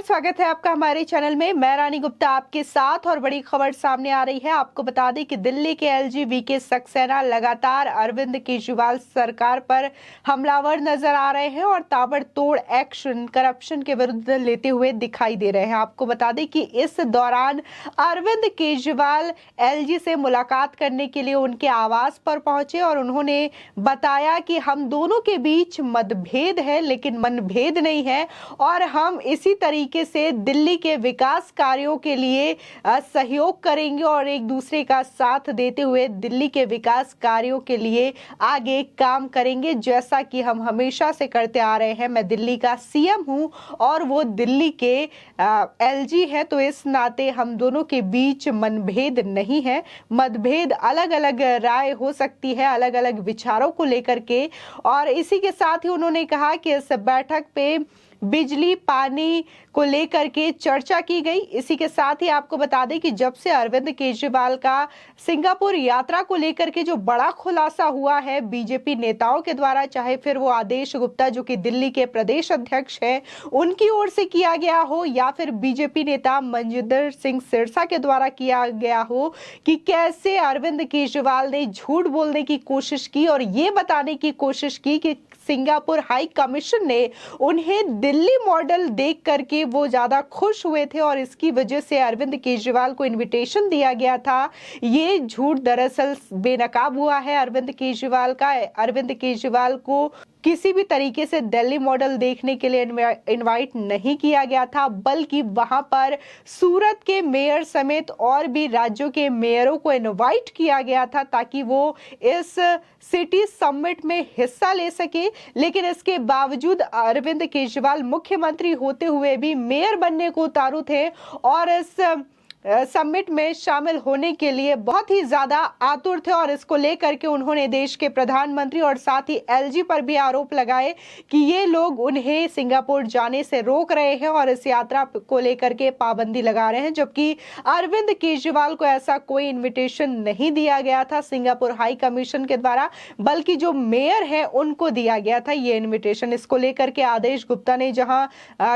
बहुत स्वागत है आपका हमारे चैनल में। मैं रानी गुप्ता आपके साथ और बड़ी खबर सामने आ रही है। आपको बता दें कि दिल्ली के एलजी वीके सक्सेना लगातार अरविंद केजरीवाल सरकार पर हमलावर नजर आ रहे हैं और ताबड़तोड़ एक्शन करप्शन के विरुद्ध लेते हुए दिखाई दे रहे हैं। आपको बता दें कि इस दौरान अरविंद केजरीवाल एलजी से मुलाकात करने के लिए उनके आवास पर पहुंचे और उन्होंने बताया कि हम दोनों के बीच मतभेद है लेकिन मनभेद नहीं है और हम इसी तरीके से दिल्ली के विकास कार्यों के लिए सहयोग करेंगे और एक दूसरे का साथ देते हुए दिल्ली के विकास कार्यों के लिए आगे काम करेंगे, जैसा कि हम हमेशा से करते आ रहे हैं। मैं दिल्ली का सीएम हूं और वो दिल्ली के एलजी है, तो इस नाते हम दोनों के बीच मनभेद नहीं है। मतभेद अलग अलग राय हो सकती है, अलग अलग विचारों को लेकर के। और इसी के साथ ही उन्होंने कहा कि इस बैठक पे बिजली पानी को लेकर के चर्चा की गई। इसी के साथ ही आपको बता दें कि जब से अरविंद केजरीवाल का सिंगापुर यात्रा को लेकर के जो बड़ा खुलासा हुआ है बीजेपी नेताओं के द्वारा, चाहे फिर वो आदेश गुप्ता जो कि दिल्ली के प्रदेश अध्यक्ष हैं उनकी ओर से किया गया हो या फिर बीजेपी नेता मनजिंदर सिंह सिरसा के द्वारा किया गया हो, कि कैसे अरविंद केजरीवाल ने झूठ बोलने की कोशिश की और ये बताने की कोशिश की कि सिंगापुर हाई कमीशन ने उन्हें दिल्ली मॉडल देख करके वो ज्यादा खुश हुए थे और इसकी वजह से अरविंद केजरीवाल को इनविटेशन दिया गया था। ये झूठ दरअसल बेनकाब हुआ है अरविंद केजरीवाल का। अरविंद केजरीवाल को किसी भी तरीके से दिल्ली मॉडल देखने के लिए इनवाइट नहीं किया गया था, बल्कि वहां पर सूरत के मेयर समेत और भी राज्यों के मेयरों को इनवाइट किया गया था ताकि वो इस सिटी समिट में हिस्सा ले सके। लेकिन इसके बावजूद अरविंद केजरीवाल मुख्यमंत्री होते हुए भी मेयर बनने को उतारू थे और इस समिट में शामिल होने के लिए बहुत ही ज्यादा आतुर थे और इसको लेकर के उन्होंने देश के प्रधानमंत्री और साथ ही एलजी पर भी आरोप लगाए कि ये लोग उन्हें सिंगापुर जाने से रोक रहे हैं और इस यात्रा को लेकर के पाबंदी लगा रहे हैं, जबकि अरविंद केजरीवाल को ऐसा कोई इनविटेशन नहीं दिया गया था सिंगापुर हाई कमीशन के द्वारा, बल्कि जो मेयर है उनको दिया गया था ये इन्विटेशन। इसको लेकर के आदेश गुप्ता ने जहां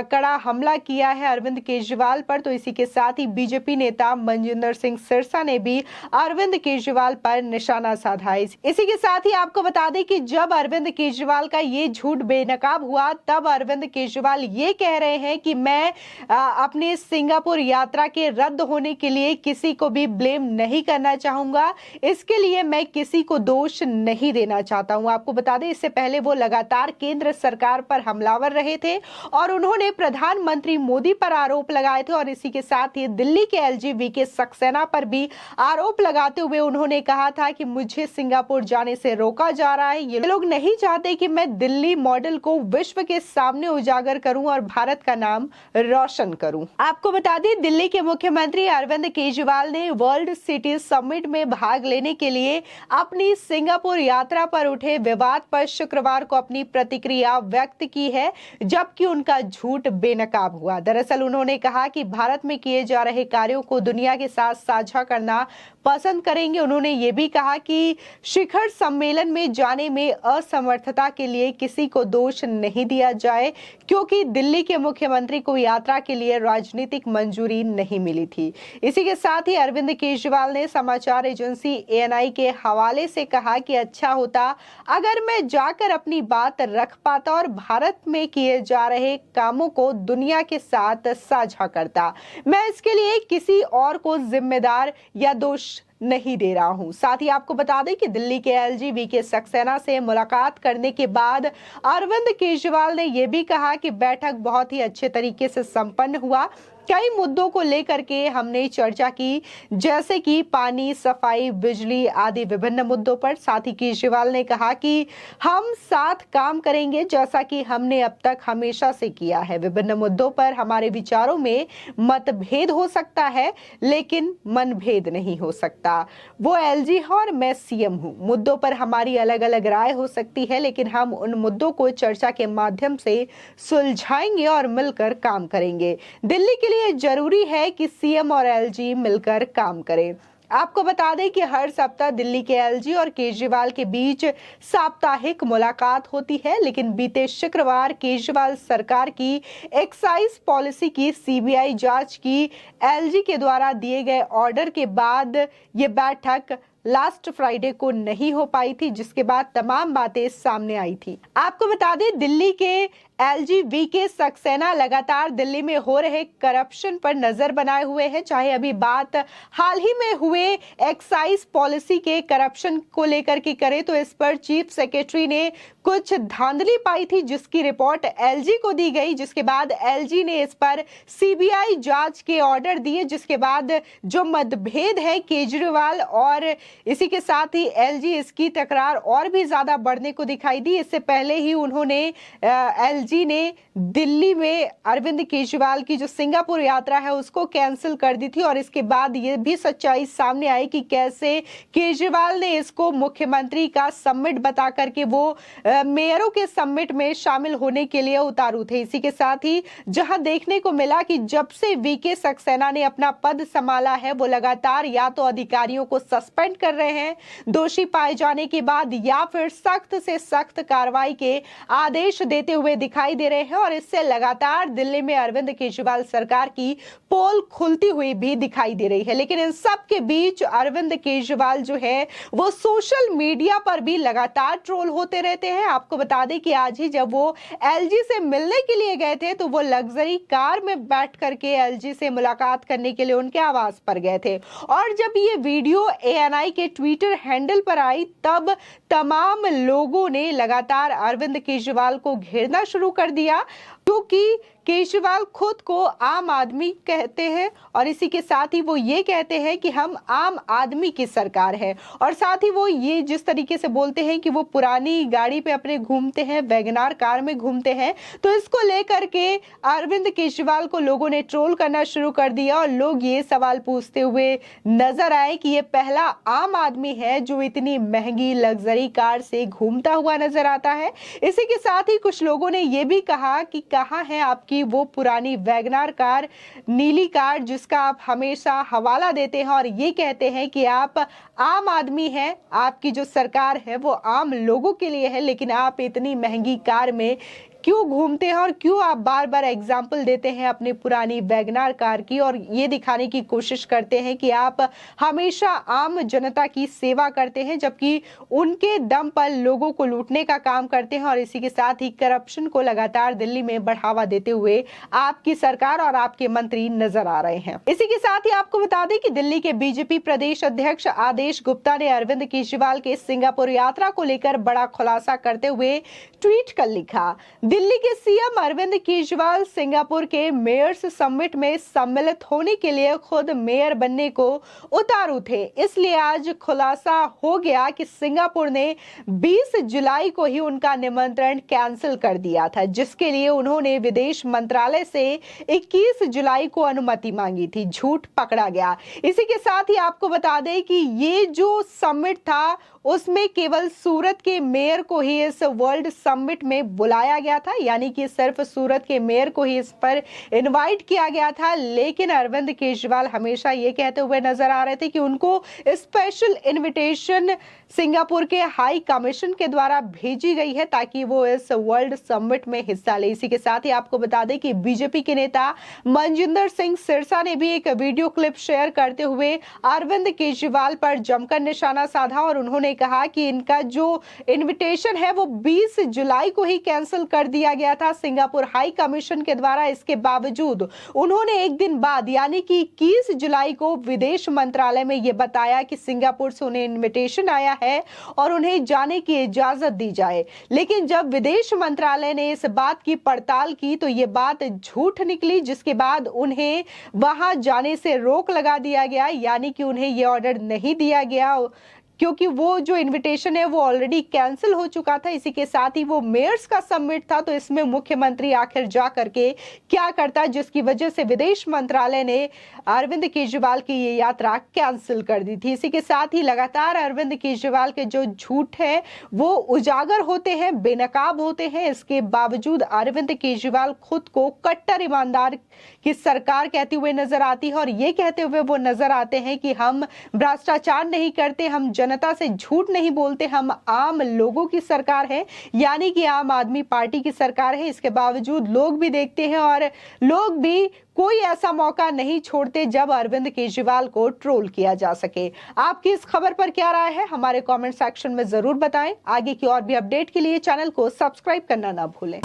कड़ा हमला किया है अरविंद केजरीवाल पर, तो इसी के साथ ही बीजेपी नेता मनजिंदर सिंह सिरसा ने भी अरविंद केजरीवाल पर निशाना साधा है। इसी के साथ ही आपको बता दें कि जब अरविंद केजरीवाल का ये झूठ बेनकाब हुआ तब अरविंद केजरीवाल ये कह रहे हैं कि मैं अपने सिंगापुर यात्रा के रद्द होने के लिए किसी को भी ब्लेम नहीं करना चाहूंगा, इसके लिए मैं किसी को दोष नहीं देना चाहता हूं। आपको बता दें इससे पहले वो लगातार केंद्र सरकार पर हमलावर रहे थे और उन्होंने प्रधानमंत्री मोदी पर आरोप लगाए थे और इसी के साथ ही दिल्ली के एलजी वीके सक्सेना पर भी आरोप लगाते हुए उन्होंने कहा था कि मुझे सिंगापुर जाने से रोका जा रहा है। ये लोग नहीं चाहते कि मैं दिल्ली मॉडल को विश्व के सामने उजागर करूं और भारत का नाम रोशन करूं। आपको बता दें दिल्ली के मुख्यमंत्री अरविंद केजरीवाल ने वर्ल्ड सिटी समिट में भाग लेने के लिए अपनी सिंगापुर यात्रा पर उठे विवाद पर शुक्रवार को अपनी प्रतिक्रिया व्यक्त की है, जबकि उनका झूठ बेनकाब हुआ। दरअसल उन्होंने कहा कि भारत में किए जा रहे कार्यों को दुनिया के साथ साझा करना पसंद करेंगे। उन्होंने ये भी कहा कि शिखर सम्मेलन में जाने में असमर्थता के लिए किसी को दोष नहीं दिया जाए, क्योंकि दिल्ली के मुख्यमंत्री को यात्रा के लिए राजनीतिक मंजूरी नहीं मिली थी। इसी के साथ ही अरविंद केजरीवाल ने समाचार एजेंसी एएनआई के हवाले से कहा कि अच्छा होता अगर मैं जाकर अपनी बात रख पाता और भारत में किए जा रहे कामों को दुनिया के साथ साझा करता। मैं इसके लिए किसी और को जिम्मेदार या दोष नहीं दे रहा हूं। साथ ही आपको बता दें कि दिल्ली के एलजी वीके सक्सेना से मुलाकात करने के बाद अरविंद केजरीवाल ने यह भी कहा कि बैठक बहुत ही अच्छे तरीके से संपन्न हुआ। कई मुद्दों को लेकर के हमने चर्चा की, जैसे कि पानी, सफाई, बिजली आदि विभिन्न मुद्दों पर। साथ ही केजरीवाल ने कहा कि हम साथ काम करेंगे जैसा कि हमने अब तक हमेशा से किया है। विभिन्न मुद्दों पर हमारे विचारों में मतभेद हो सकता है लेकिन मनभेद नहीं हो सकता। वो एलजी है और मैं सीएम हूं। मुद्दों पर हमारी अलग अलग राय हो सकती है लेकिन हम उन मुद्दों को चर्चा के माध्यम से सुलझाएंगे और मिलकर काम करेंगे। दिल्ली के लिए जरूरी है कि सीएम और एलजी मिलकर काम करें। आपको बता दें कि हर सप्ताह दिल्ली के एलजी और केजरीवाल के बीच साप्ताहिक मुलाकात होती है, लेकिन बीते शुक्रवार केजरीवाल सरकार की एक्साइज पॉलिसी की सीबीआई जांच की एलजी के द्वारा दिए गए ऑर्डर के बाद ये बैठक लास्ट फ्राइडे को नहीं हो पाई थी, जिसके बाद तमाम बातें सामने आई थी। आपको बता दें दिल्ली के एलजी वीके सक्सेना लगातार दिल्ली में हो रहे करप्शन पर नजर बनाए हुए हैं। चाहे अभी बात हाल ही में हुए एक्साइज पॉलिसी के करप्शन को लेकर के करें तो इस पर चीफ सेक्रेटरी ने कुछ धांधली पाई थी, जिसकी रिपोर्ट एलजी को दी गई, जिसके बाद एलजी ने इस पर सीबीआई जांच के ऑर्डर दिए, जिसके बाद जो मतभेद है केजरीवाल और इसी के साथ ही एलजी इसकी तकरार और भी ज्यादा बढ़ने को दिखाई दी। इससे पहले ही उन्होंने एलजी ने दिल्ली में अरविंद केजरीवाल की जो सिंगापुर यात्रा है उसको कैंसिल कर दी थी और इसके बाद ये भी सच्चाई सामने आई कि कैसे केजरीवाल ने इसको मुख्यमंत्री का समिट बता करके वो मेयरों के समिट में शामिल होने के लिए उतारू थे। इसी के साथ ही जहां देखने को मिला कि जब से वीके सक्सेना ने अपना पद संभाला है वो लगातार या तो अधिकारियों को सस्पेंड कर रहे हैं दोषी पाए जाने के बाद, या फिर सख्त से सख्त कार्रवाई के आदेश देते हुए दिखाई दे रहे हैं और इससे लगातार दिल्ली में अरविंद केजरीवाल सरकार की पोल खुलती हुई भी दिखाई दे रही है। लेकिन इन सब के बीच अरविंद केजरीवाल जो है वो सोशल मीडिया पर भी लगातार ट्रोल होते रहते हैं। आपको बता दें कि आज ही जब वो एलजी से मिलने के लिए गए थे तो वो लग्जरी कार में बैठ करके एलजी से मुलाकात करने के लिए उनके आवास पर गए थे और जब ये वीडियो एएनआई के ट्विटर हैंडल पर आई तब तमाम लोगों ने लगातार अरविंद केजरीवाल को घेरना शुरू कर दिया, क्योंकि केजरीवाल खुद को आम आदमी कहते हैं और इसी के साथ ही वो ये कहते हैं कि हम आम आदमी की सरकार है और साथ ही वो ये जिस तरीके से बोलते हैं कि वो पुरानी गाड़ी पे अपने घूमते हैं, वैगनार कार में घूमते हैं, तो इसको लेकर के अरविंद केजरीवाल को लोगों ने ट्रोल करना शुरू कर दिया और लोग ये सवाल पूछते हुए नजर आए कि ये पहला आम आदमी है जो इतनी महंगी लग्जरी कार से घूमता हुआ नजर आता है। इसी के साथ ही कुछ लोगों ने ये भी कहा कि कहाँ है आपकी वो पुरानी वैगनार कार, नीली कार जिसका आप हमेशा हवाला देते हैं और ये कहते हैं कि आप आम आदमी हैं, आपकी जो सरकार है वो आम लोगों के लिए है, लेकिन आप इतनी महंगी कार में क्यों घूमते हैं और क्यों आप बार बार एग्जाम्पल देते हैं अपनी पुरानी वैगनार कार की और ये दिखाने की कोशिश करते हैं कि आप हमेशा आम जनता की सेवा करते हैं, जबकि उनके दम पर लोगों को लूटने का काम करते हैं और इसी के साथ ही करप्शन को लगातार दिल्ली में बढ़ावा देते हुए आपकी सरकार और आपके मंत्री नजर आ रहे हैं। इसी के साथ ही आपको बता दें कि दिल्ली के बीजेपी प्रदेश अध्यक्ष आदेश गुप्ता ने अरविंद केजरीवाल के सिंगापुर यात्रा को लेकर बड़ा खुलासा करते हुए ट्वीट कर लिखा, दिल्ली के सीएम अरविंद केजरीवाल सिंगापुर के मेयर्स समिट में सम्मिलित होने के लिए खुद मेयर बनने को उतारू थे, इसलिए आज खुलासा हो गया कि सिंगापुर ने 20 जुलाई को ही उनका निमंत्रण कैंसिल कर दिया था, जिसके लिए उन्होंने विदेश मंत्रालय से 21 जुलाई को अनुमति मांगी थी। झूठ पकड़ा गया। इसी के साथ ही आपको बता दें कि ये जो समिट था उसमें केवल सूरत के मेयर को ही इस वर्ल्ड समिट में बुलाया गया था, यानी कि सिर्फ सूरत के मेयर को ही इस पर इनवाइट किया गया था। लेकिन अरविंद केजरीवाल हमेशा ये कहते हुए नजर आ रहे थे कि उनको स्पेशल इनविटेशन सिंगापुर के हाई कमीशन के द्वारा भेजी गई है ताकि वो इस वर्ल्ड समिट में हिस्सा ले। इसी के साथ ही आपको बता दें कि बीजेपी के नेता मनजिंदर सिंह सिरसा ने भी एक वीडियो क्लिप शेयर करते हुए अरविंद केजरीवाल पर जमकर निशाना साधा और उन्होंने कहा कि इनका जो इनविटेशन है वो 20 जुलाई को ही कैंसिल कर दिया गया था सिंगापुर हाई कमीशन के द्वारा। इसके बावजूद उन्होंने एक दिन बाद यानी कि 21 जुलाई को विदेश मंत्रालय में यह बताया कि सिंगापुर से उन्हें इनविटेशन आया है और उन्हें जाने की इजाजत दी जाए। लेकिन जब विदेश मंत्रालय ने इस बात की पड़ताल की तो ये बात झूठ निकली, जिसके बाद उन्हें वहां जाने से रोक लगा दिया गया, यानी कि उन्हें यह ऑर्डर नहीं दिया गया क्योंकि वो जो इन्विटेशन है वो ऑलरेडी कैंसिल हो चुका था। इसी के साथ ही वो मेयर्स का समिट था, तो इसमें मुख्यमंत्री आखिर जा करके क्या करता, जिसकी वजह से विदेश मंत्रालय ने अरविंद केजरीवाल की ये यात्रा कैंसिल कर दी थी। इसी के साथ ही लगातार अरविंद केजरीवाल के जो झूठ है वो उजागर होते हैं, बेनकाब होते हैं। इसके बावजूद अरविंद केजरीवाल खुद को कट्टर ईमानदार की सरकार कहते हुए नजर आती है, और ये कहते हुए वो नजर आते हैं कि हम भ्रष्टाचार नहीं करते, हम जनता से झूठ नहीं बोलते, हम आम लोगों की सरकार है, यानी कि आम आदमी पार्टी की सरकार है। इसके बावजूद लोग भी देखते हैं और लोग भी कोई ऐसा मौका नहीं छोड़ते जब अरविंद केजरीवाल को ट्रोल किया जा सके। आपकी इस खबर पर क्या राय है, हमारे कमेंट सेक्शन में जरूर बताएं। आगे की और भी अपडेट के लिए चैनल को सब्सक्राइब करना ना भूलें।